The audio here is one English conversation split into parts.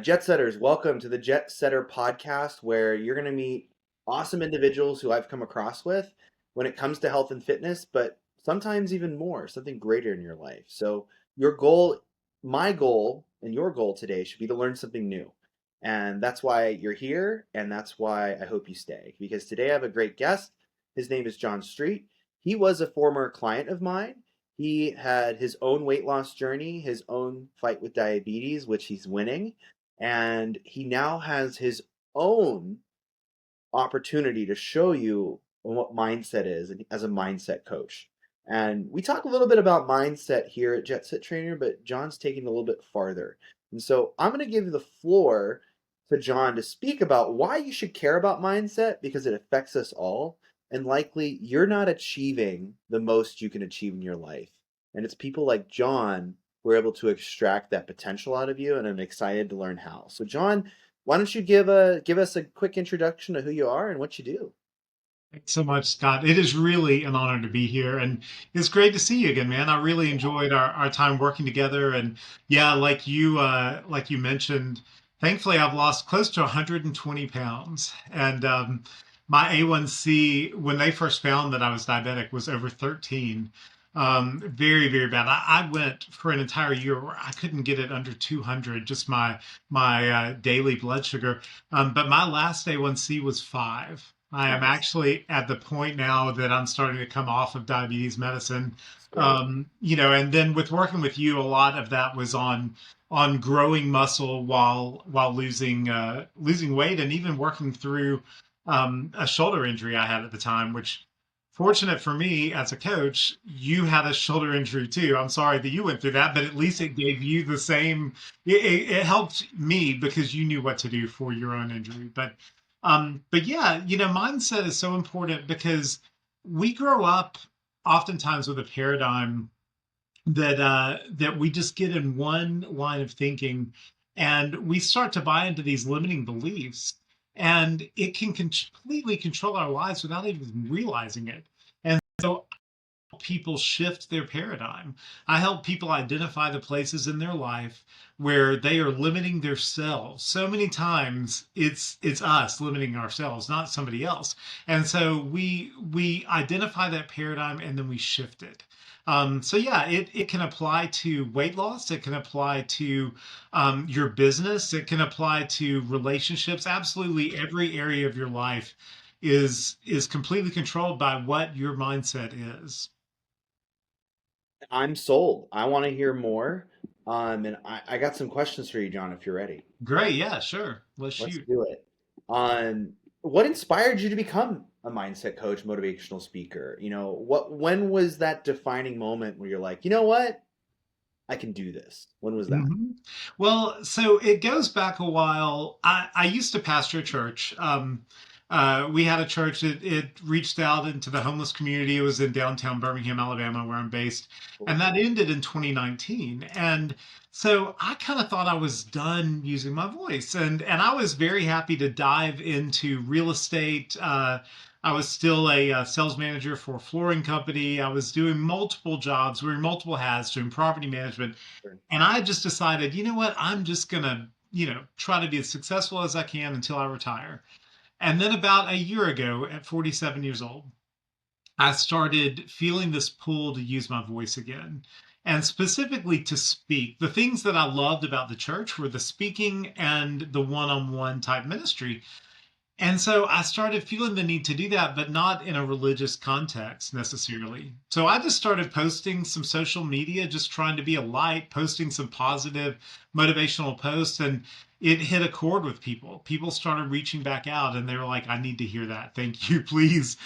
Jet setters, welcome to the Jet Setter podcast, where you're going to meet awesome individuals who I've come across with when it comes to health and fitness, but sometimes even more, something greater in your life. So, your goal, my goal, and your goal today should be to learn something new. And that's why you're here, and that's why I hope you stay. Because today I have a great guest. His name is John Street. He was a former client of mine. He had his own weight loss journey, his own fight with diabetes, which he's winning, and he now has his own opportunity to show you what mindset is as a mindset coach. And we talk a little bit about mindset here at Jet Set Trainer, but John's taking it a little bit farther. And so I'm going to give the floor to John to speak about why you should care about mindset because it affects us all. And likely you're not achieving the most you can achieve in your life. And it's people like John who are able to extract that potential out of you. And I'm excited to learn how. So, John, why don't you give us a quick introduction to who you are and what you do? Thanks so much, Scott. It is really an honor to be here, and it's great to see you again, man. I really enjoyed our time working together, and yeah, like you mentioned, thankfully I've lost close to 120 pounds, and my A1C when they first found that I was diabetic was over 13. Very, very bad. I went for an entire year where I couldn't get it under 200, just my daily blood sugar. But my last A1C was 5. I am Nice. actually at the point now that I'm starting to come off of diabetes medicine. That's great. And then with working with you, a lot of that was on growing muscle while losing weight, and even working through a shoulder injury I had at the time, which fortunate for me as a coach, you had a shoulder injury too. I'm sorry that you went through that, but at least it gave you the same. It helped me because you knew what to do for your own injury. But yeah, mindset is so important because we grow up oftentimes with a paradigm that we just get in one line of thinking, and we start to buy into these limiting beliefs, and it can completely control our lives without even realizing it. And so people shift their paradigm. I help people identify the places in their life where they are limiting themselves. So many times it's us limiting ourselves, not somebody else. And so we identify that paradigm and then we shift it. So yeah, it can apply to weight loss. It can apply to your business. It can apply to relationships. Absolutely every area of your life is completely controlled by what your mindset is. I'm sold. I want to hear more. And I got some questions for you, John, if you're ready. Great. Yeah, sure. Let's Let's shoot. do it. What inspired you to become a mindset coach, motivational speaker? When was that defining moment where you're like, you know what? I can do this. When was that? hmm Well, so it goes back a while. I used to pastor a church. We had a church that it reached out into the homeless community. It was in downtown Birmingham, Alabama, where I'm based. Cool. And that ended in 2019. And so I kind of thought I was done using my voice. And I was very happy to dive into real estate. I was still a sales manager for a flooring company. I was doing multiple jobs, wearing multiple hats, doing property management, Sure. and I just decided, you know what? I'm just going to, try to be as successful as I can until I retire. And then about a year ago, at 47 years old, I started feeling this pull to use my voice again. And specifically to speak. The things that I loved about the church were the speaking and the one on one type ministry. And so I started feeling the need to do that, but not in a religious context necessarily. So I just started posting some social media, just trying to be a light, posting some positive motivational posts. And it hit a chord with people. People started reaching back out and they were like, I need to hear that. Thank you. Please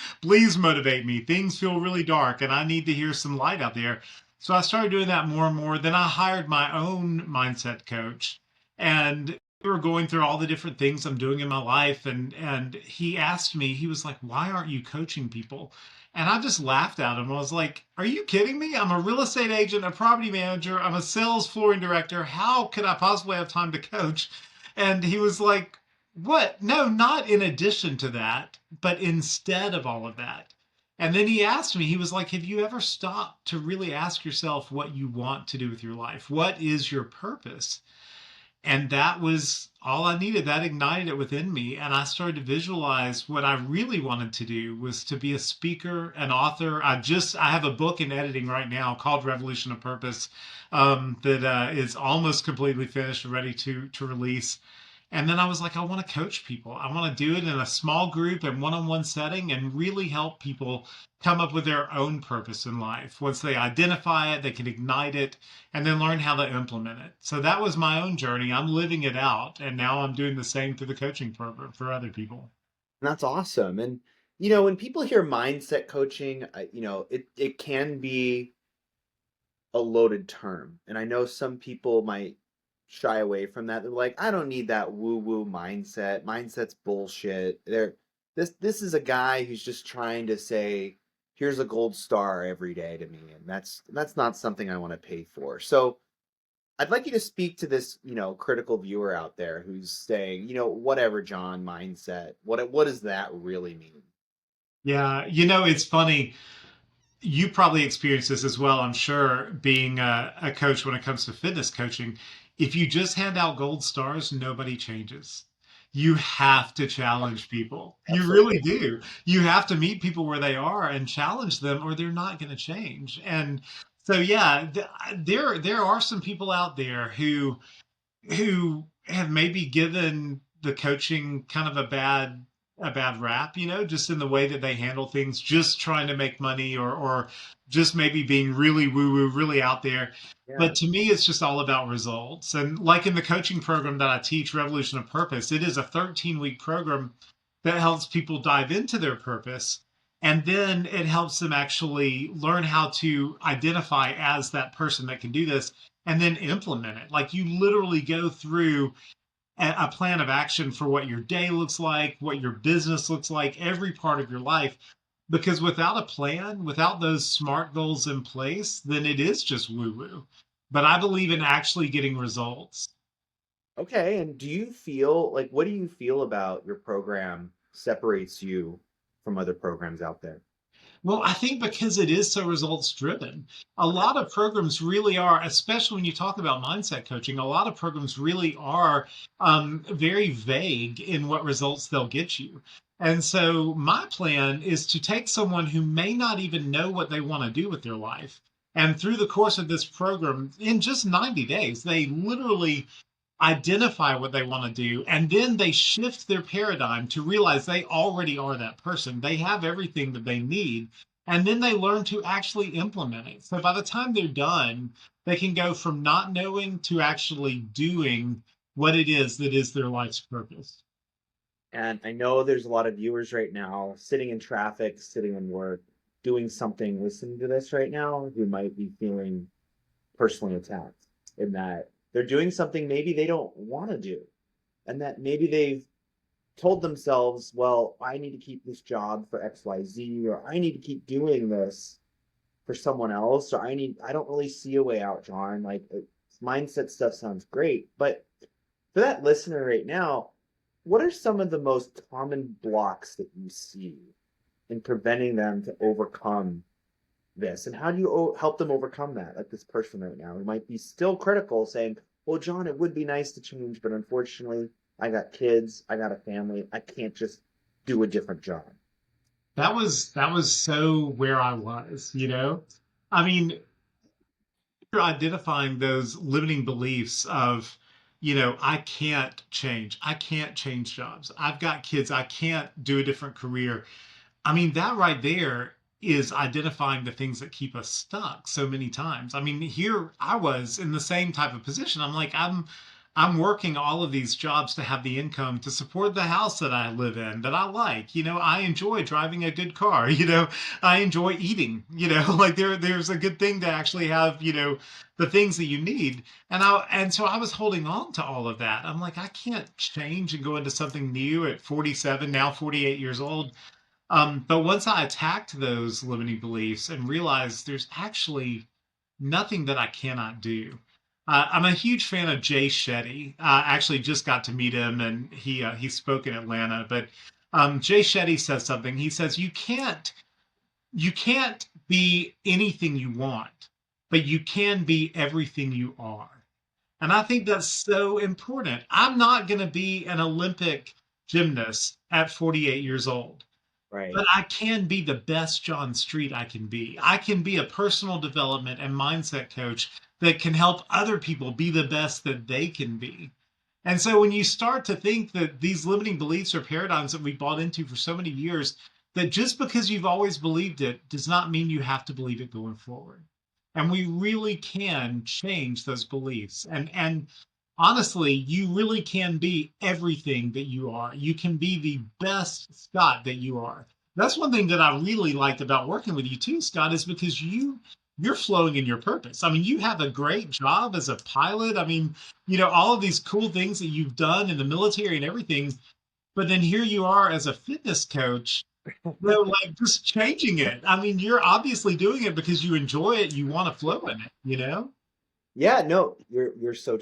motivate me. Things feel really dark and I need to hear some light out there. So I started doing that more and more. Then I hired my own mindset coach. And we were going through all the different things I'm doing in my life, and he asked me, he was like, "Why aren't you coaching people?" And I just laughed at him. I was like, "Are you kidding me? I'm a real estate agent, a property manager, I'm a sales flooring director. How could I possibly have time to coach?" And he was like, "What? No, not in addition to that, but instead of all of that." And then he asked me, he was like, "Have you ever stopped to really ask yourself what you want to do with your life? What is your purpose?" And that was all I needed. That ignited it within me. And I started to visualize what I really wanted to do was to be a speaker, an author. I have a book in editing right now called Revolution of Purpose, that is almost completely finished and ready to release. And then I was like, I want to coach people. I want to do it in a small group and one-on-one setting and really help people come up with their own purpose in life. Once they identify it, they can ignite it and then learn how to implement it. So that was my own journey. I'm living it out. And now I'm doing the same through the coaching program for other people. And that's awesome. And when people hear mindset coaching, it can be a loaded term. And I know some people might shy away from that. They're like, I don't need that woo-woo mindset. Mindset's bullshit. This is a guy who's just trying to say, here's a gold star every day to me, and that's not something I want to pay for. So I'd like you to speak to this, critical viewer out there who's saying, whatever, John, mindset. What does that really mean? Yeah, it's funny. You probably experience this as well, I'm sure, being a coach when it comes to fitness coaching. If you just hand out gold stars, nobody changes. You have to challenge people. You really Absolutely. do. You have to meet people where they are and challenge them, or they're not going to change. And so, yeah, there are some people out there who have maybe given the coaching kind of a bad rap, just in the way that they handle things, just trying to make money or just maybe being really woo woo, really out there. Yeah. But to me, it's just all about results. And like in the coaching program that I teach, Revolution of Purpose, it is a 13-week program that helps people dive into their purpose. And then it helps them actually learn how to identify as that person that can do this and then implement it. Like you literally go through a plan of action for what your day looks like, what your business looks like, every part of your life. Because without a plan, without those SMART goals in place, then it is just woo woo. But I believe in actually getting results. Okay, and what do you feel about your program separates you from other programs out there? Well, I think because it is so results driven, a Okay. lot of programs really are, especially when you talk about mindset coaching, a lot of programs really are very vague in what results they'll get you. And so my plan is to take someone who may not even know what they want to do with their life. And through the course of this program, in just 90 days, they literally identify what they want to do, and then they shift their paradigm to realize they already are that person. They have everything that they need, and then they learn to actually implement it. So by the time they're done, they can go from not knowing to actually doing what it is that is their life's purpose. And I know there's a lot of viewers right now sitting in traffic, sitting in work, doing something, listening to this right now, who might be feeling personally attacked in that they're doing something maybe they don't want to do. And that maybe they've told themselves, well, I need to keep this job for XYZ, or I need to keep doing this for someone else, or I don't really see a way out, John. Like, mindset stuff sounds great, but for that listener right now, what are some of the most common blocks that you see in preventing them to overcome this? And how do you help them overcome that? Like this person right now who might be still critical, saying, well, John, it would be nice to change, but unfortunately, I got kids, I got a family, I can't just do a different job. That was so where I was. I mean, you're identifying those limiting beliefs of, I can't change. I can't change jobs. I've got kids. I can't do a different career. I mean, that right there is identifying the things that keep us stuck so many times. I mean, here I was in the same type of position. I'm working all of these jobs to have the income to support the house that I live in that I like. I enjoy driving a good car. I enjoy eating. Like there's a good thing to actually have, the things that you need. And so I was holding on to all of that. I'm like, I can't change and go into something new at 47, now 48 years old. But once I attacked those limiting beliefs and realized there's actually nothing that I cannot do. I'm a huge fan of Jay Shetty. Actually, just got to meet him, and he spoke in Atlanta. But Jay Shetty says something. He says you can't be anything you want, but you can be everything you are. And I think that's so important. I'm not going to be an Olympic gymnast at 48 years old, Right. but I can be the best John Street I can be. I can be a personal development and mindset coach that can help other people be the best that they can be. And so when you start to think that these limiting beliefs or paradigms that we bought into for so many years, that just because you've always believed it does not mean you have to believe it going forward. And we really can change those beliefs. And honestly, you really can be everything that you are. You can be the best Scott that you are. That's one thing that I really liked about working with you too, Scott, is because you're flowing in your purpose. I mean, you have a great job as a pilot. I mean, all of these cool things that you've done in the military and everything. But then here you are as a fitness coach, like just changing it. I mean, you're obviously doing it because you enjoy it. You want to flow in it. Yeah, no, you're so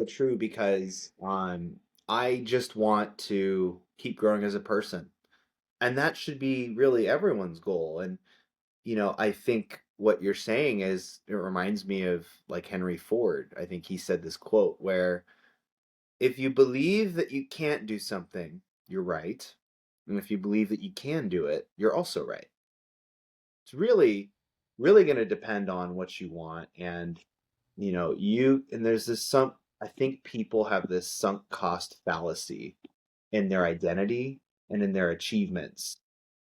true because I just want to keep growing as a person. And that should be really everyone's goal. And I think what you're saying is it reminds me of like Henry Ford. I think he said this quote where if you believe that you can't do something, you're right. And if you believe that you can do it, you're also right. It's really going to depend on what you want. And and there's this some I think people have this sunk cost fallacy in their identity and in their achievements,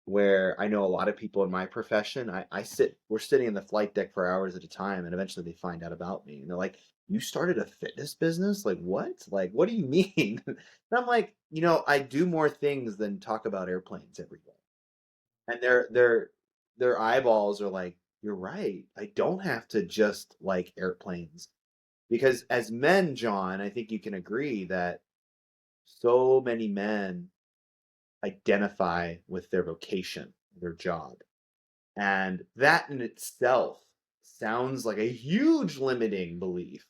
where I know a lot of people in my profession, we're sitting in the flight deck for hours at a time, and eventually they find out about me and they're like, you started a fitness business? Like what? Like what do you mean? And I'm like, I do more things than talk about airplanes every day. And their eyeballs are like, you're right, I don't have to just like airplanes. Because as men, John, I think you can agree that so many men identify with their vocation, their job. And that in itself sounds like a huge limiting belief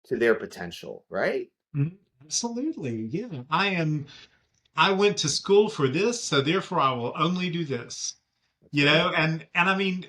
to their potential, right? Mhm. Absolutely. Yeah. I went to school for this, so therefore I will only do this. That's right. And I mean,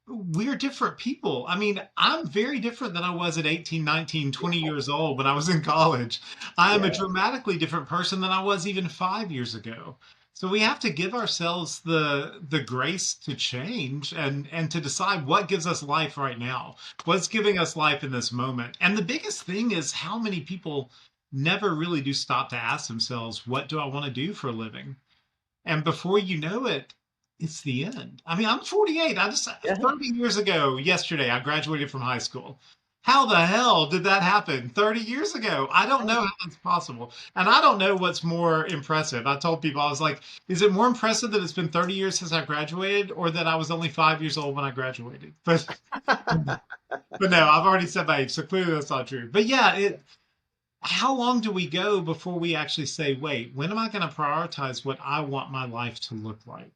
we're different people. I mean, I'm very different than I was at 18, 19, 20 Yeah. years old when I was in college. I am a Yeah. dramatically different person than I was even 5 years ago. So we have to give ourselves the grace to change and to decide what gives us life right now. What's giving us life in this moment. And the biggest thing is how many people never really do stop to ask themselves, what do I want to do for a living? And before you know it, it's the end. I mean, I'm 48. I just Yeah. 30 years ago, yesterday, I graduated from high school. How the hell did that happen 30 years ago? I don't know how that's possible. And I don't know what's more impressive. I told people, I was like, is it more impressive that it's been 30 years since I graduated or that I was only 5 years old when I graduated? But no, I've already said my age, so clearly that's not true. But yeah, how long do we go before we actually say, wait, when am I going to prioritize what I want my life to look like?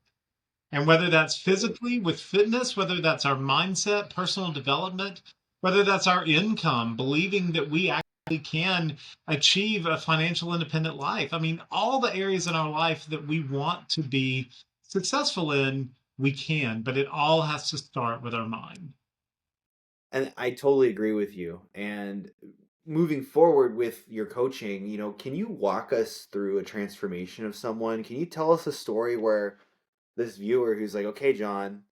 And whether that's physically with fitness, whether that's our mindset, personal development, whether that's our income, believing that we actually can achieve a financial independent life. I mean, all the areas in our life that we want to be successful in, we can, but it all has to start with our mind. And I totally agree with you. And moving forward with your coaching, can you walk us through a transformation of someone? Can you tell us a story where this viewer who's like, okay, John,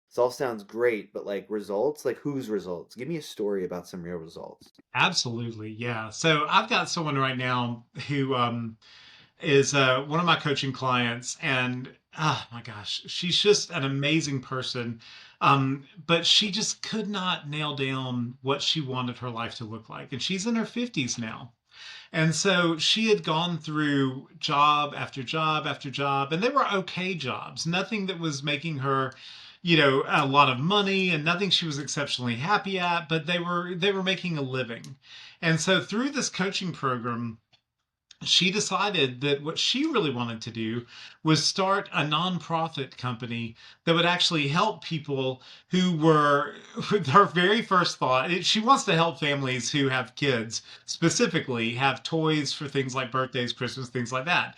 this all sounds great, but like results, like whose results? Give me a story about some real results. Absolutely. Yeah. So I've got someone right now who is one of my coaching clients, and oh my gosh, she's just an amazing person. But she just could not nail down what she wanted her life to look like, and she's in her 50s now. And so she had gone through job after job after job, and they were okay jobs, nothing that was making her, a lot of money and nothing she was exceptionally happy at, but they were making a living. And so through this coaching program, she decided that what she really wanted to do was start a nonprofit company that would actually help people who were her very first thought. She wants to help families who have kids specifically have toys for things like birthdays, Christmas, things like that.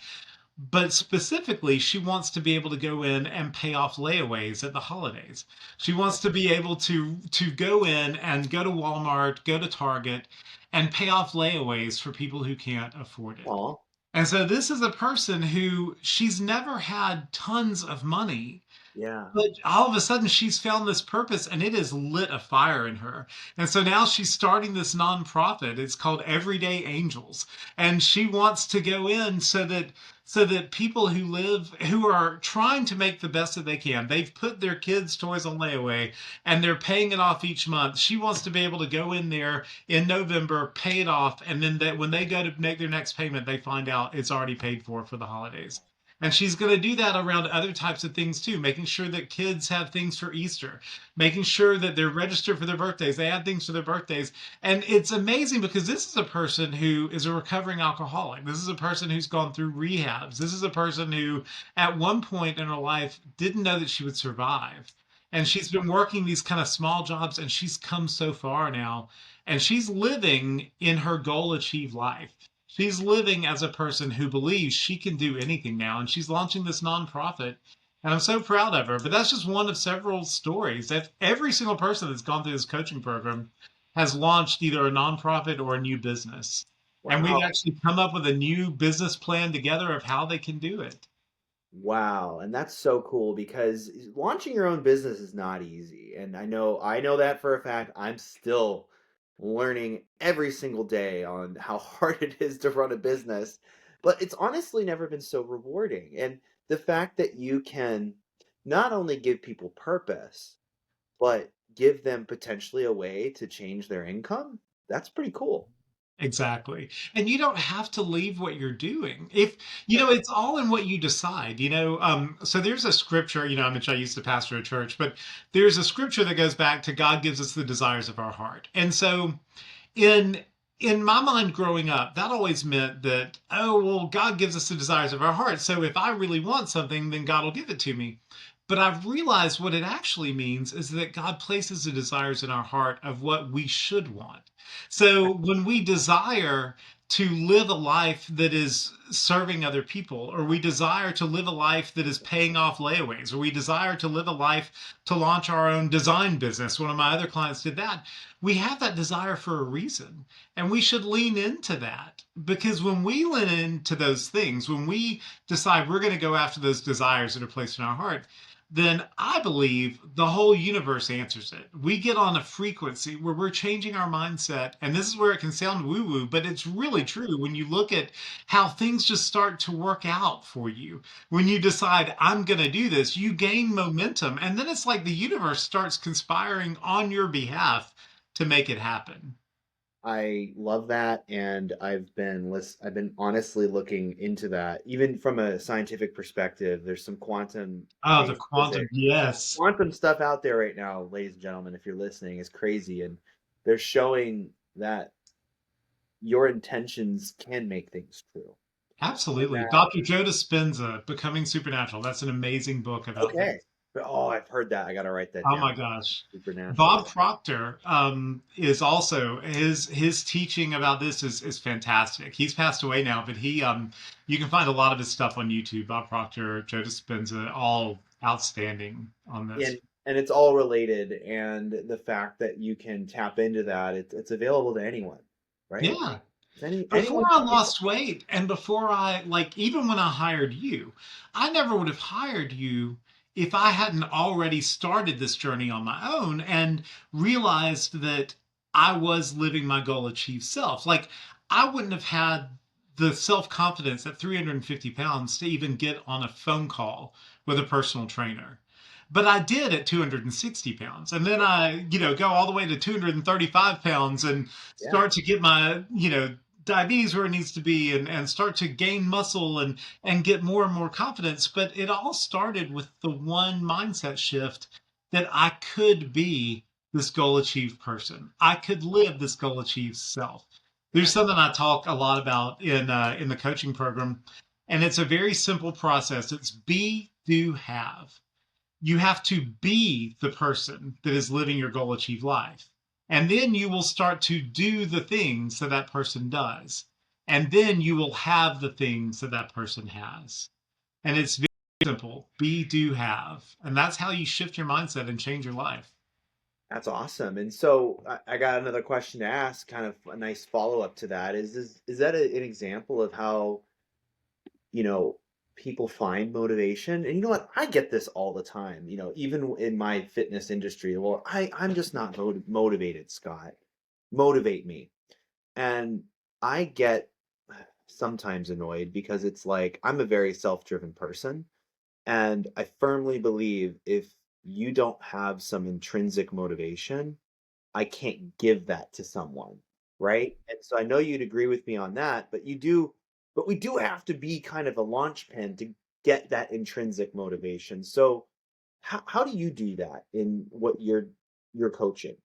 But specifically, she wants to be able to go in and pay off layaways at the holidays. She wants to be able to go in and go to Walmart, go to Target, and pay off layaways for people who can't afford it. Aw, And so this is a person who she's never had tons of money, yeah. but all of a sudden she's found this purpose and it has lit a fire in her. And so now she's starting this nonprofit. It's called Everyday Angels. And she wants to go in so that people who are trying to make the best that they can, they've put their kids' toys on layaway and they're paying it off each month. She wants to be able to go in there in November, pay it off, and then when they go to make their next payment, they find out it's already paid for the holidays. And she's going to do that around other types of things too, making sure that kids have things for Easter, making sure that they're registered for their birthdays, they have things for their birthdays. And it's amazing because this is a person who is a recovering alcoholic. This is a person who's gone through rehabs. This is a person who, at one point in her life, didn't know that she would survive. And she's been working these kind of small jobs and she's come so far now. And she's living in her goal achieved life. She's living as a person who believes she can do anything now, and she's launching this nonprofit. And I'm so proud of her. But that's just one of several stories that every single person that's gone through this coaching program has launched either a nonprofit or a new business. And we've Wow. actually come up with a new business plan together of how they can do it. Wow, and that's so cool because launching your own business is not easy. And I know that for a fact. I'm still learning every single day on how hard it is to run a business, but it's honestly never been so rewarding. And the fact that you can not only give people purpose, but give them potentially a way to change their income, that's pretty cool. Exactly. And you don't have to leave what you're doing. If, Right. it's all in what you decide, so there's a scripture, I mentioned I used to pastor a church, but there's a scripture that goes back to God gives us the desires of our heart. And so in in my mind growing up, that always meant that, oh, well, God gives us the desires of our heart. So if I really want something, then God will give it to me. But I've realized what it actually means is that God places the desires in our heart of what we should want. So when we desire to live a life that is serving other people, or we desire to live a life that is paying off layaways, or we desire to live a life to launch our own design business, one of my other clients did that. We have that desire for a reason, and we should lean into that because when we lean into those things, when we decide we're going to go after those desires that are placed in our heart, then I believe the whole universe answers it. We get on a frequency where we're changing our mindset. And this is where it can sound woo woo, but it's really true when you look at how things just start to work out for you. When you decide, I'm going to do this, you gain momentum. And then it's like the universe starts conspiring on your behalf to make it happen. I love that, and I've been honestly looking into that. Even from a scientific perspective, there's some Oh, the based quantum, physics. yes. Quantum stuff out there right now, ladies and gentlemen, if you're listening, is crazy, and they're showing that your intentions can make things true. And Absolutely. that Dr. Joe Dispenza, Becoming Supernatural. That's an amazing book about okay. this. But oh, I've heard that. I gotta write that Oh my down. gosh. Supernatural. Bob Proctor is also his teaching about this is fantastic. He's passed away now, but he you can find a lot of his stuff on YouTube. Bob Proctor, Joe Dispenza, all outstanding on this. And and it's all related, and the fact that you can tap into that, it's available to anyone, right? Yeah. It's anyone Before I can do it. lost weight and before even when I hired you, I never would have hired you if I hadn't already started this journey on my own and realized that I was living my goal achieved self. Like, I wouldn't have had the self confidence at 350 pounds to even get on a phone call with a personal trainer. But I did at 260 pounds. And then I, go all the way to 235 pounds and Yeah. start to get my, diabetes where it needs to be and start to gain muscle and get more and more confidence. But it all started with the one mindset shift that I could be this goal achieved person. I could live this goal achieved self. There's Yeah. something I talk a lot about in the coaching program, and it's a very simple process. It's be, do, have. You have to be the person that is living your goal achieved life. And then you will start to do the things that that person does. And then you will have the things that that person has. And it's very simple: be, do, have. And that's how you shift your mindset and change your life. That's awesome. And so I got another question to ask, kind of a nice follow up to that. Is that an example of how, you know, people find motivation? And you know what? I get this all the time, even in my fitness industry. Well, I'm just not motivated, Scott. Motivate me. And I get sometimes annoyed because it's like I'm a very self-driven person. And I firmly believe if you don't have some intrinsic motivation, I can't give that to someone, right? And so I know you'd agree with me on that, but we do have to be kind of a launch pin to get that intrinsic motivation. So how do you do that in what you're coaching?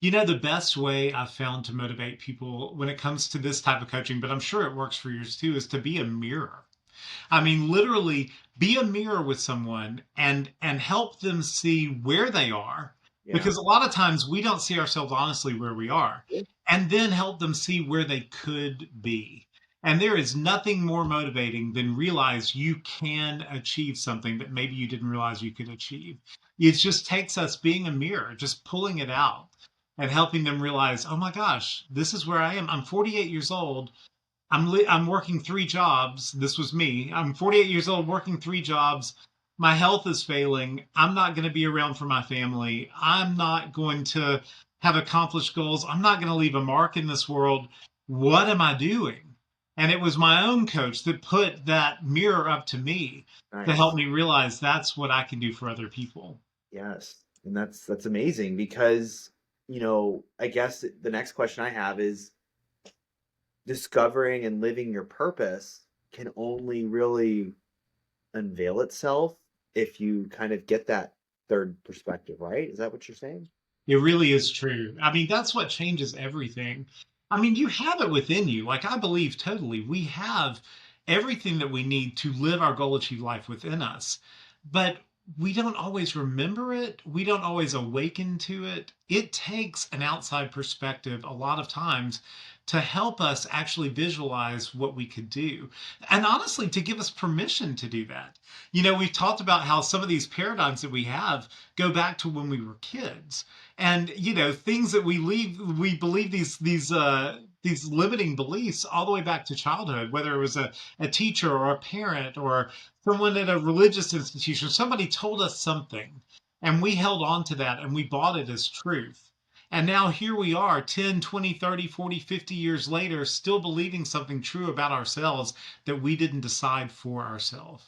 The best way I've found to motivate people when it comes to this type of coaching, but I'm sure it works for yours too, is to be a mirror. I mean, literally be a mirror with someone and help them see where they are, Yeah. because a lot of times we don't see ourselves honestly where we are, and then help them see where they could be. And there is nothing more motivating than realize you can achieve something that maybe you didn't realize you could achieve. It just takes us being a mirror, just pulling it out and helping them realize, oh my gosh, this is where I am. I'm 48 years old. I'm working three jobs. This was me. I'm 48 years old, working three jobs. My health is failing. I'm not going to be around for my family. I'm not going to have accomplished goals. I'm not going to leave a mark in this world. What am I doing? And it was my own coach that put that mirror up to me to help Nice. me realize that's what I can do for other people. Yes. And that's amazing because, I guess the next question I have is discovering and living your purpose can only really unveil itself if you kind of get that third perspective, right? Is that what you're saying? It really is true. I mean, that's what changes everything. I mean, you have it within you. Like, I believe totally we have everything that we need to live our goal achieve life within us. But we don't always remember it. We don't always awaken to it. It takes an outside perspective a lot of times to help us actually visualize what we could do. And honestly, to give us permission to do that. We've talked about how some of these paradigms that we have go back to when we were kids, and things that we believe these limiting beliefs all the way back to childhood, whether it was a teacher or a parent or someone at a religious institution. Somebody told us something and we held on to that and we bought it as truth. And now here we are 10, 20, 30, 40, 50 years later, still believing something true about ourselves that we didn't decide for ourselves.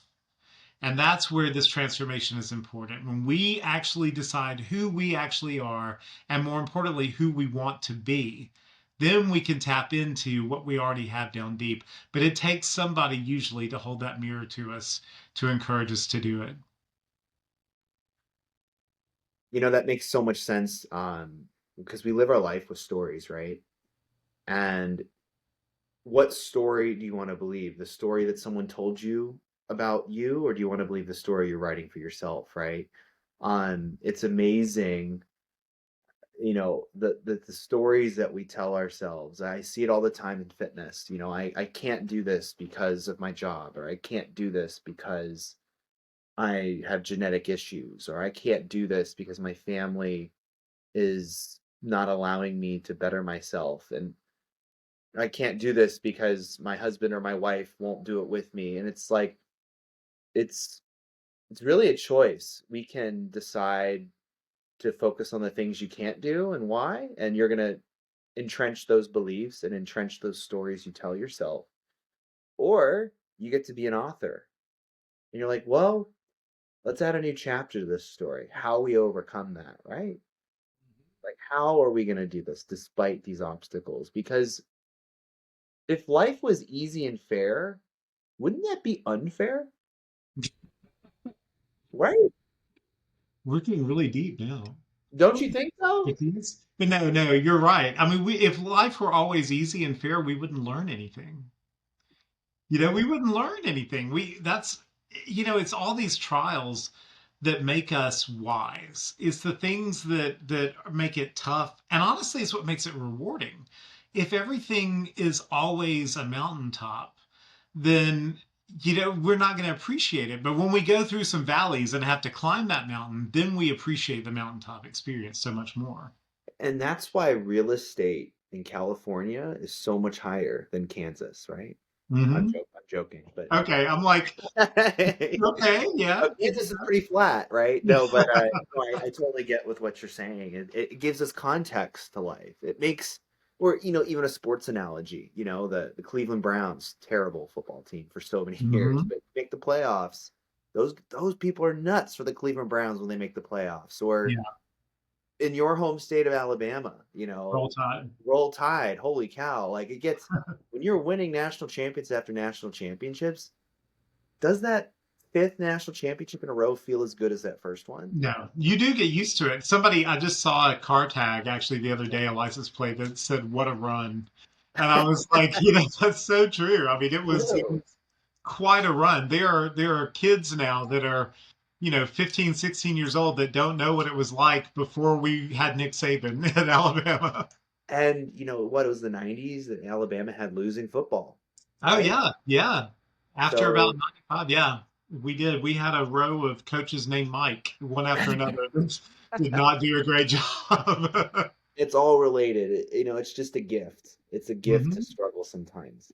And that's where this transformation is important. When we actually decide who we actually are, and more importantly, who we want to be, then we can tap into what we already have down deep. But it takes somebody usually to hold that mirror to us to encourage us to do it. That makes so much sense because we live our life with stories, right? And what story do you want to believe? The story that someone told you about you, or do you want to believe the story you're writing for yourself, right? It's amazing, the stories that we tell ourselves. I see it all the time in fitness. I can't do this because of my job, or I can't do this because I have genetic issues, or I can't do this because my family is not allowing me to better myself. And I can't do this because my husband or my wife won't do it with me. And it's like it's it's really a choice. We can decide to focus on the things you can't do and why, and you're going to entrench those beliefs and entrench those stories you tell yourself. Or you get to be an author. And you're like, "Well, let's add a new chapter to this story. How we overcome that, right? Like how are we going to do this despite these obstacles? Because if life was easy and fair, wouldn't that be unfair? Right? We're getting really deep now. Don't you think so? It is. But no, no, you're right. I mean, if life were always easy and fair, we wouldn't learn anything. We wouldn't learn anything. It's all these trials that make us wise. It's the things that make it tough. And honestly, it's what makes it rewarding. If everything is always a mountaintop, then we're not going to appreciate it. But when we go through some valleys and have to climb that mountain, then we appreciate the mountaintop experience so much more. And that's why real estate in California is so much higher than Kansas, right? Hmm. I'm joking, but Okay, I'm like, okay, yeah. Kansas is pretty flat, right? No, but no, I totally get with what you're saying. It gives us context to life. It makes, or even a sports analogy. The Cleveland Browns, terrible football team for so many years, Hmm. but make the playoffs. Those people are nuts for the Cleveland Browns when they make the playoffs. Or Yeah, in your home state of Alabama, roll tide. Roll Tide. Holy cow! Like it gets when you're winning national champions after national championships. Does that fifth national championship in a row feel as good as that first one? No, you do get used to it. Somebody, I just saw a car tag actually the other day, a license plate that said, "What a run." And I was like, that's so true. I mean, it True. was quite a run. There are kids now that are, 15, 16 years old that don't know what it was like before we had Nick Saban at Alabama. And what, it was the 90s that Alabama had losing football, Oh right? yeah, yeah. After about So 95, yeah, we did. We had a row of coaches named Mike, one after another, that did not do a great job. it's all related. It's just a gift. It's a gift to Hmm. struggle sometimes.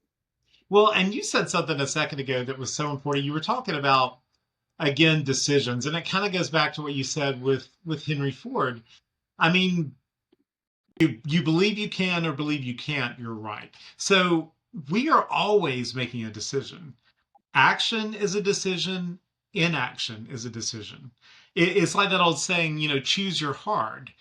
Well, and you said something a second ago that was so important. You were talking about, again, decisions, and it kind of goes back to what you said with Henry Ford. I mean, you believe you can or believe you can't, you're right. So we are always making a decision. Action is a decision, inaction is a decision. It's like that old saying, choose your hard.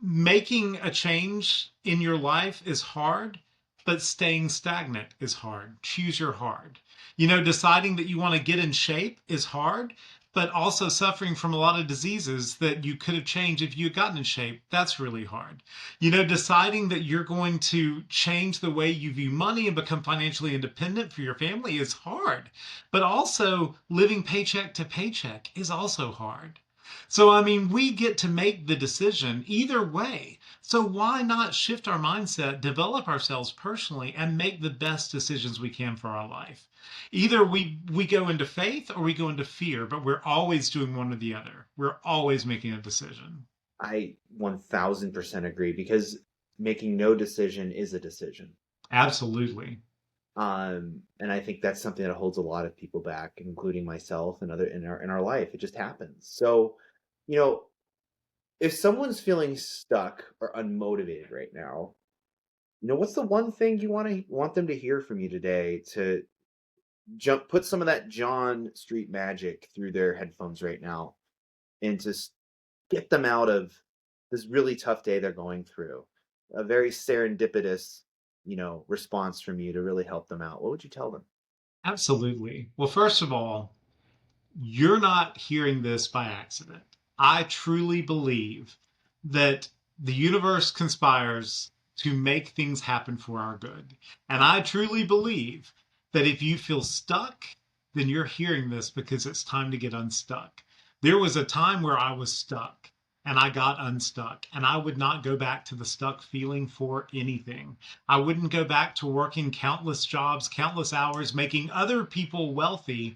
Making a change in your life is hard, but staying stagnant is hard. Choose your hard. Deciding that you want to get in shape is hard, but also suffering from a lot of diseases that you could have changed if you had gotten in shape, that's really hard. Deciding that you're going to change the way you view money and become financially independent for your family is hard. But also living paycheck to paycheck is also hard. So, I mean, we get to make the decision either way. So, why not shift our mindset, develop ourselves personally, and make the best decisions we can for our life? Either we go into faith or we go into fear, but we're always doing one or the other. We're always making a decision. I 1000% agree because making no decision is a decision. Absolutely. And I think that's something that holds a lot of people back, including myself and other in our life. It just happens. So, you know, if someone's feeling stuck or unmotivated right now, what's the one thing you want them to hear from you today to put some of that John Street magic through their headphones right now and just get them out of this really tough day they're going through? A very serendipitous, response from you to really help them out. What would you tell them? Absolutely. Well, first of all, you're not hearing this by accident. I truly believe that the universe conspires to make things happen for our good. And I truly believe that if you feel stuck, then you're hearing this because it's time to get unstuck. There was a time where I was stuck and I got unstuck, and I would not go back to the stuck feeling for anything. I wouldn't go back to working countless jobs, countless hours, making other people wealthy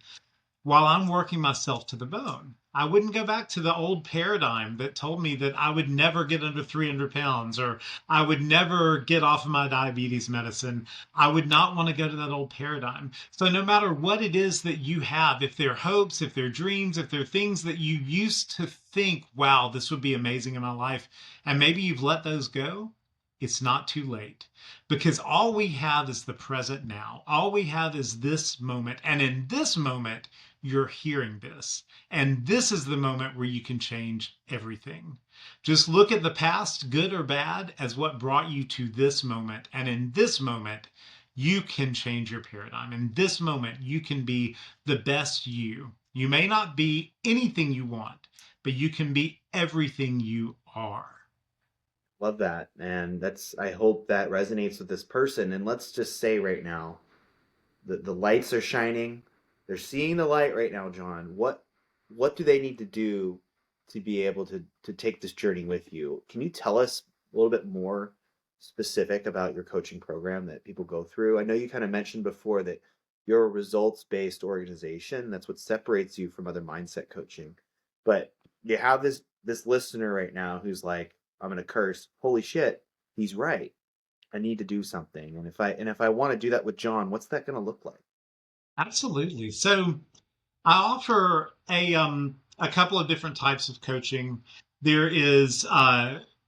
while I'm working myself to the bone. I wouldn't go back to the old paradigm that told me that I would never get under 300 pounds or I would never get off of my diabetes medicine. I would not want to go to that old paradigm. So, no matter what it is that you have, if they're hopes, if they're dreams, if they're things that you used to think, wow, this would be amazing in my life, and maybe you've let those go, it's not too late because all we have is the present now. All we have is this moment. And in this moment, you're hearing this. And this is the moment where you can change everything. Just look at the past, good or bad, as what brought you to this moment. And in this moment, you can change your paradigm. In this moment, you can be the best you. You may not be anything you want, but you can be everything you are. Love that. And I hope that resonates with this person. And let's just say right now, the lights are shining. They're seeing the light right now, John. What do they need to do to be able to take this journey with you? Can you tell us a little bit more specific about your coaching program that people go through? I know you kind of mentioned before that you're a results-based organization. That's what separates you from other mindset coaching. But you have this listener right now who's like, I'm gonna curse. Holy shit, he's right. I need to do something. And if I want to do that with John, what's that gonna look like? Absolutely. So I offer a couple of different types of coaching. There is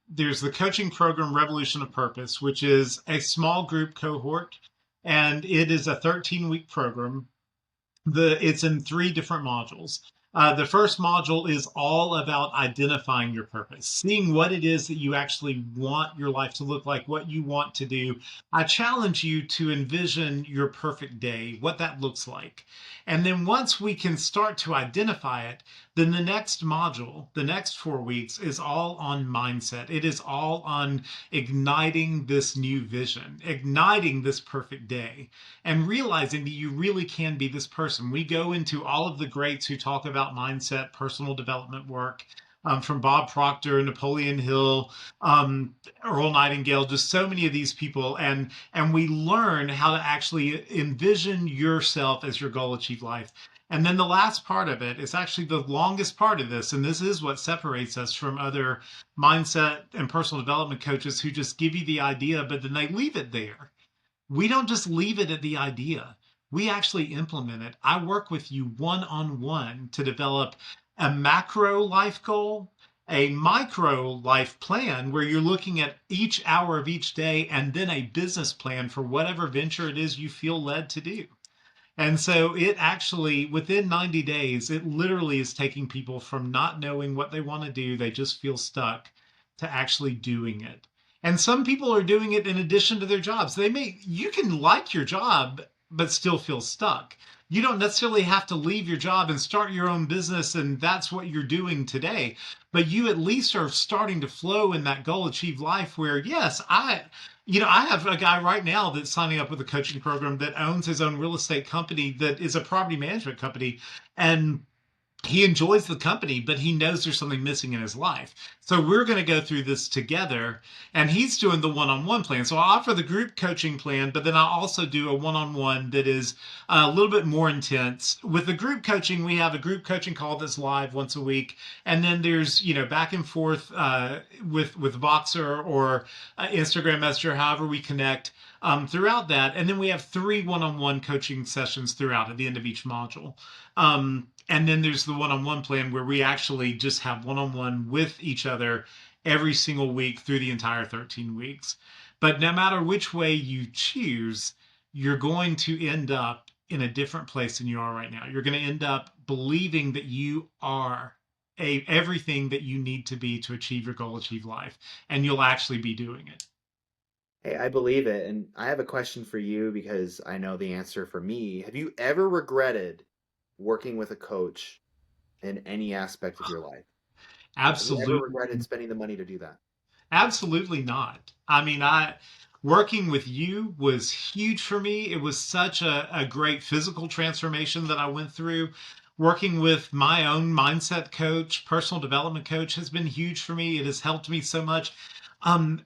there's the coaching program Revolution of Purpose, which is a small group cohort, and it is a 13-week program. It's in three different modules. The first module is all about identifying your purpose, seeing what it is that you actually want your life to look like, what you want to do. I challenge you to envision your perfect day, what that looks like. And then once we can start to identify it, then the next module, the next 4 weeks, is all on mindset. It is all on igniting this new vision, igniting this perfect day, and realizing that you really can be this person. We go into all of the greats who talk about mindset, personal development work, from Bob Proctor, Napoleon Hill, Earl Nightingale, just so many of these people, and we learn how to actually envision yourself as your goal achieved life. And then the last part of it is actually the longest part of this, and this is what separates us from other mindset and personal development coaches who just give you the idea, but then they leave it there. We don't just leave it at the idea. We actually implement it. I work with you one on one to develop a macro life goal, a micro life plan where you're looking at each hour of each day, and then a business plan for whatever venture it is you feel led to do. And so it actually, within 90 days, it literally is taking people from not knowing what they want to do, they just feel stuck, to actually doing it. And some people are doing it in addition to their jobs. You can like your job, but still feel stuck. You don't necessarily have to leave your job and start your own business, and that's what you're doing today. But you at least are starting to flow in that goal achieved life where, yes, I have a guy right now that's signing up with a coaching program that owns his own real estate company that is a property management company. And he enjoys the company, but he knows there's something missing in his life. So we're going to go through this together, and he's doing the one-on-one plan. So I offer the group coaching plan, but then I also do a one-on-one that is a little bit more intense. With the group coaching, we have a group coaching call that's live once a week, and then there's back and forth with Voxer or Instagram Messenger, however we connect. Throughout that, and then we have 3 one-on-one coaching sessions throughout at the end of each module. And then there's the one-on-one plan where we actually just have one-on-one with each other every single week through the entire 13 weeks. But no matter which way you choose, you're going to end up in a different place than you are right now. You're going to end up believing that you are everything that you need to be to achieve your goal, achieve life, and you'll actually be doing it. Hey, I believe it. And I have a question for you because I know the answer for me. Have you ever regretted working with a coach in any aspect of your life? Have you ever Absolutely. regretted spending the money to do that? Absolutely not. I mean, I working with you was huge for me. It was such a great physical transformation that I went through. Working with my own mindset coach, personal development coach has been huge for me. It has helped me so much. Um,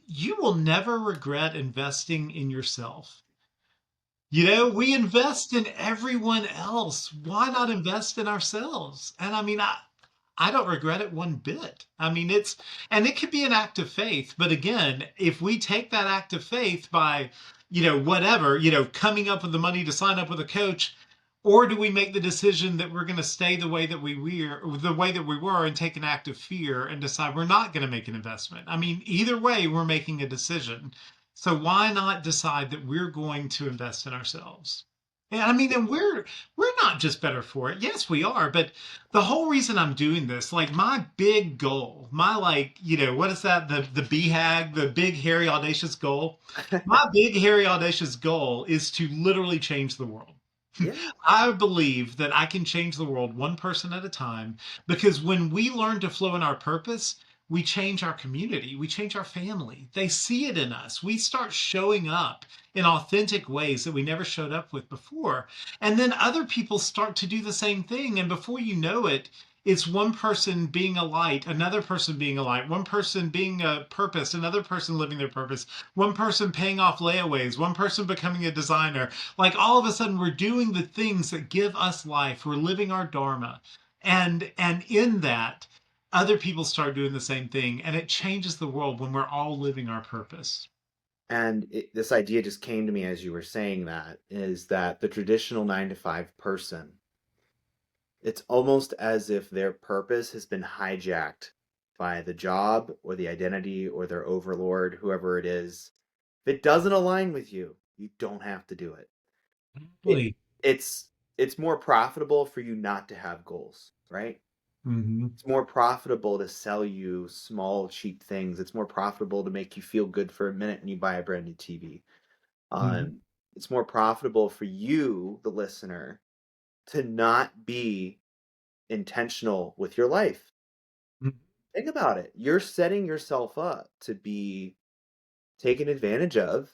you will never regret investing in yourself. We invest in everyone else. Why not invest in ourselves? And I mean, I don't regret it one bit. I mean, and it could be an act of faith. But again, if we take that act of faith by, whatever, coming up with the money to sign up with a coach, or do we make the decision that we're going to stay the way that we were and take an act of fear and decide we're not going to make an investment? I mean, either way, we're making a decision. So why not decide that we're going to invest in ourselves? And I mean, and we're not just better for it. Yes, we are. But the whole reason I'm doing this, like my big goal, my what is that? The BHAG, the big hairy audacious goal. My big hairy audacious goal is to literally change the world. Yeah. I believe that I can change the world one person at a time, because when we learn to flow in our purpose, we change our community, we change our family. They see it in us. We start showing up in authentic ways that we never showed up with before. And then other people start to do the same thing. And before you know it, It's one person being a light, another person being a light, one person being a purpose, another person living their purpose, one person paying off layaways, one person becoming a designer. Like all of a sudden we're doing the things that give us life. We're living our dharma. And in that, other people start doing the same thing, and it changes the world when we're all living our purpose. And this idea just came to me as you were saying that, is that the traditional 9 to 5 person, it's almost as if their purpose has been hijacked by the job or the identity or their overlord, whoever it is. If it doesn't align with you, you don't have to do it. It Really. it's it's more profitable for you not to have goals, right? Hmm. It's more profitable to sell you small, cheap things. It's more profitable to make you feel good for a minute and you buy a brand new TV. Hmm. Um, it's more profitable for you, the listener, to not be intentional with your life. Think about it. You're setting yourself up to be taken advantage of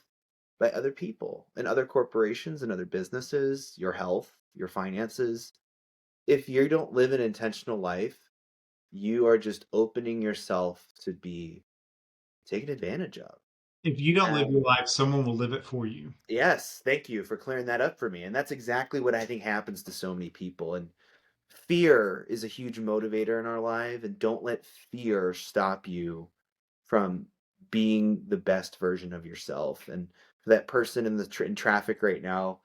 by other people and other corporations and other businesses, your health, your finances. If you don't live an intentional life, you are just opening yourself to be taken advantage of. If you don't live And your life, someone will live it for you. yes, thank you for clearing that up for me. And that's exactly what I think happens to so many people. And fear is a huge motivator in our life. And don't let fear stop you from being the best version of yourself. And for that person in in traffic right now,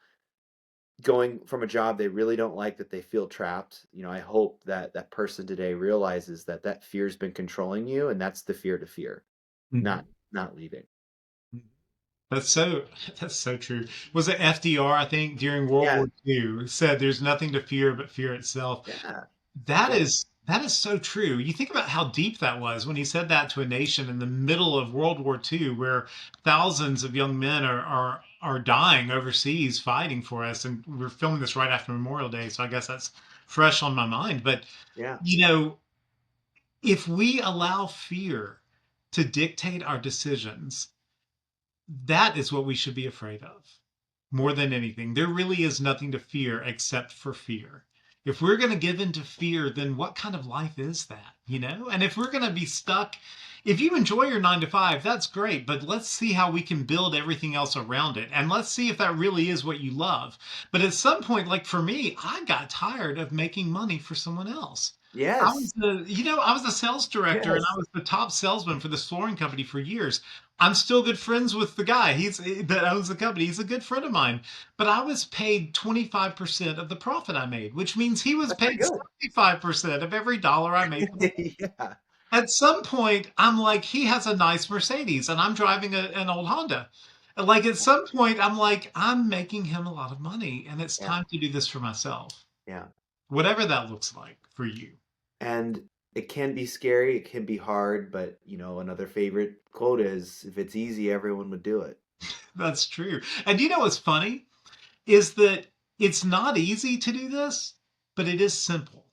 going from a job they really don't like, that they feel trapped, I hope that that person today realizes that that fear's been controlling you, and that's the fear to fear, not Mhm. not leaving. That's so that's so true. Was it FDR, I think, during World Yeah, War II, said there's nothing to fear but fear itself. yeah, That exactly. is that is so true. You think about how deep that was when he said that to a nation in the middle of World War II, where thousands of young men are dying overseas fighting for us. And we're filming this right after Memorial Day, so I guess that's fresh on my mind. But Yeah. you know, if we allow fear to dictate our decisions, that is what we should be afraid of more than anything. There really is nothing to fear except for fear. If we're going to give in to fear, then what kind of life is that? And if we're going to be stuck, if you enjoy your 9 to 5, that's great, but let's see how we can build everything else around it. And let's see if that really is what you love. But at some point, like for me, I got tired of making money for someone else. Yes. I was the sales director and I Yes. was the top salesman for this flooring company for years. I'm still good friends with the guy. That owns the company. He's a good friend of mine. But I was paid 25% of the profit I made, which means he was That's pretty paid good. 75% of every dollar I made. Yeah. At some point, I'm like, he has a nice Mercedes and I'm driving an old Honda. Like at some point, I'm like, I'm making him a lot of money and it's Yeah. time to do this for myself. Yeah. Whatever that looks like for you. And it can be scary, it can be hard, but another favorite quote is, if it's easy, everyone would do it. That's true. And you know what's funny is that it's not easy to do this, but it is simple.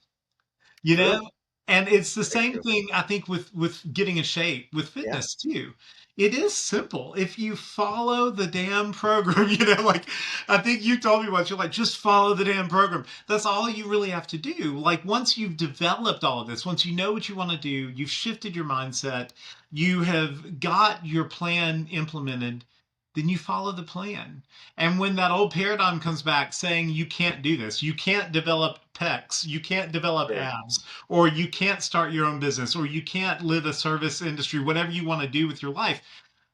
you True. know and it's the Very same true. thing I think with getting in shape with Yeah. fitness too. It is simple if you follow the damn program. Like I think you told me once, you're like, just follow the damn program. That's all you really have to do. Like once you've developed all of this, once you know what you want to do, you've shifted your mindset, you have got your plan implemented, then you follow the plan. And when that old paradigm comes back saying you can't do this, you can't develop pecs, you can't develop Sure. abs, or you can't start your own business, or you can't live a service industry, whatever you want to do with your life,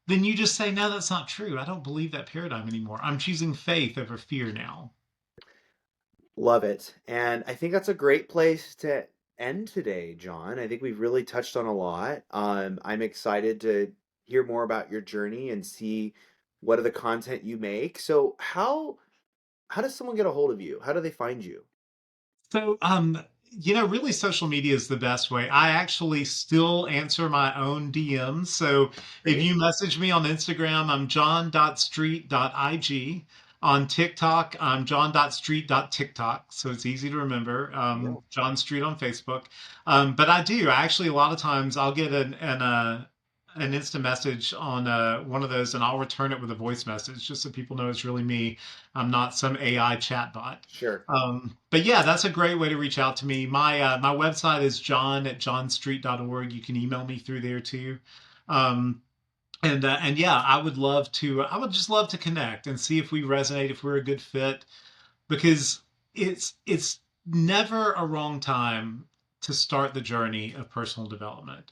then you just say, no, that's not true. I don't believe that paradigm anymore. I'm choosing faith over fear now. Love it. And I think that's a great place to end today, John. I think we've really touched on a lot. I'm excited to hear more about your journey and see what are the content you make. So how does someone get a hold of you? How do they find you? So, really social media is the best way. I actually still answer my own DMs. So if Great. you message me on Instagram, I'm john.street.ig. On TikTok, I'm john.street.tiktok. So it's easy to remember. Yeah. John Street on Facebook. But I actually, a lot of times I'll get an instant message on one of those, and I'll return it with a voice message just so people know it's really me. I'm not some AI chatbot. Sure. But yeah, that's a great way to reach out to me. My website is john@johnstreet.org. You can email me through there too. Um, and yeah, I would just love to connect and see if we resonate, if we're a good fit, because it's never a wrong time to start the journey of personal development.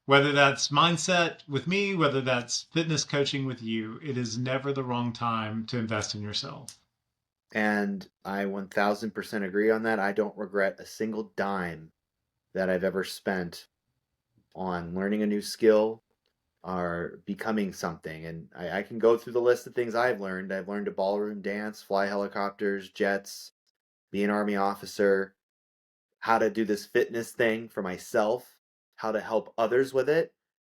Whether that's mindset with me, whether that's fitness coaching with you, it is never the wrong time to invest in yourself. And I 1000% agree on that. I don't regret a single dime that I've ever spent on learning a new skill or becoming something. And I can go through the list of things I've learned. I've learned to ballroom dance, fly helicopters, jets, be an army officer, how to do this fitness thing for myself, how to help others with it.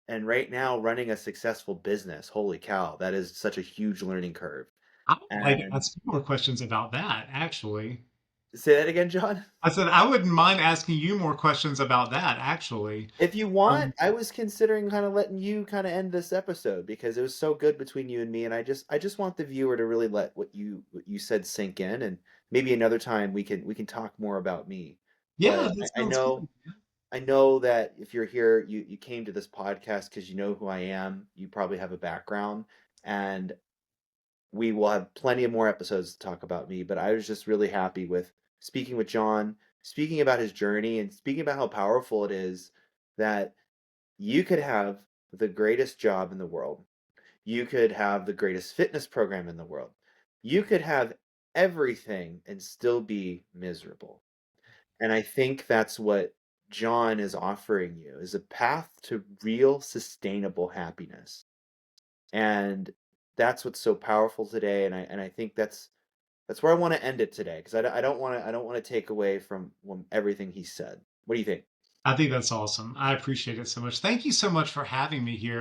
And right now, running a successful business. Holy cow, that is such a huge learning curve. I would like to And ask you more questions about that, actually. say that again, John. I said I wouldn't mind asking you more questions about that, actually. If you want, Um, I was considering kind of letting you kind of end this episode because it was so good between you and me, and I just want the viewer to really let what you said sink in, and maybe another time we can talk more about me. yeah, But that I sounds know good. I know that if you're here, you came to this podcast because you know who I am. You probably have a background, and we will have plenty of more episodes to talk about me. But I was just really happy with speaking with John, speaking about his journey, and speaking about how powerful it is that you could have the greatest job in the world. You could have the greatest fitness program in the world. You could have everything and still be miserable. And I think that's what John is offering you is a path to real sustainable happiness. And that's what's so powerful today. And I think that's where I want to end it today because I don't want to take away from everything he said. What do you think? I think that's awesome. I appreciate it so much. Thank you so much for having me here.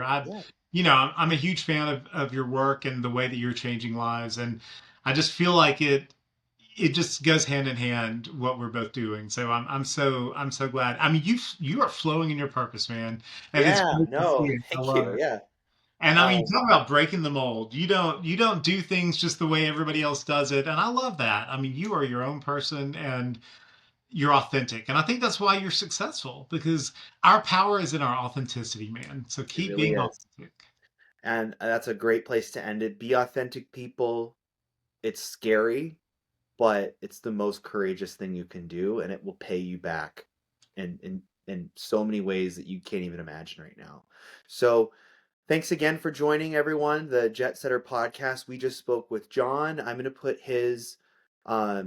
Yeah, I'm a huge fan of your work and the way that you're changing lives. And I just feel like it just goes hand in hand what we're both doing. So I'm so glad. I mean, you are flowing in your purpose, man. And it's yeah, great to see no, it. I thank love you. it. Yeah. And I mean, Um, talk about breaking the mold. You don't do things just the way everybody else does it. And I love that. I mean, you are your own person and you're authentic. And I think that's why you're successful because our power is in our authenticity, man. So it keep really being is. authentic. And that's a great place to end it. Be authentic, people. It's scary, but it's the most courageous thing you can do, and it will pay you back in so many ways that you can't even imagine right now. So thanks again for joining everyone, the Jet Setter podcast. We just spoke with John. I'm going to put his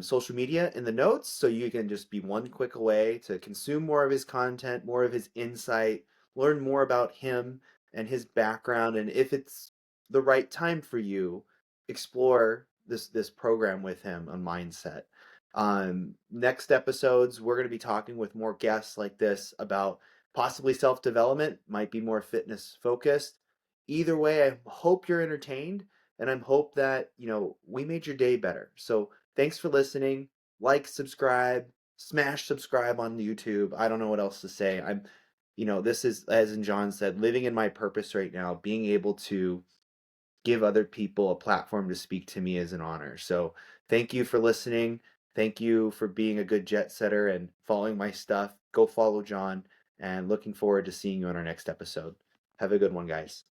social media in the notes so you can just be one click away to consume more of his content, more of his insight, learn more about him and his background. And if it's the right time for you, explore this program with him on mindset. Next episodes, we're going to be talking with more guests like this about possibly self development, might be more fitness focused. Either way, I hope you're entertained and I hope that, we made your day better. So thanks for listening. Like, subscribe, smash subscribe on YouTube. I don't know what else to say. This is, as in John said, living in my purpose right now, being able to give other people a platform to speak to me is an honor. So thank you for listening. Thank you for being a good jet setter and following my stuff. Go follow John and looking forward to seeing you on our next episode. Have a good one, guys.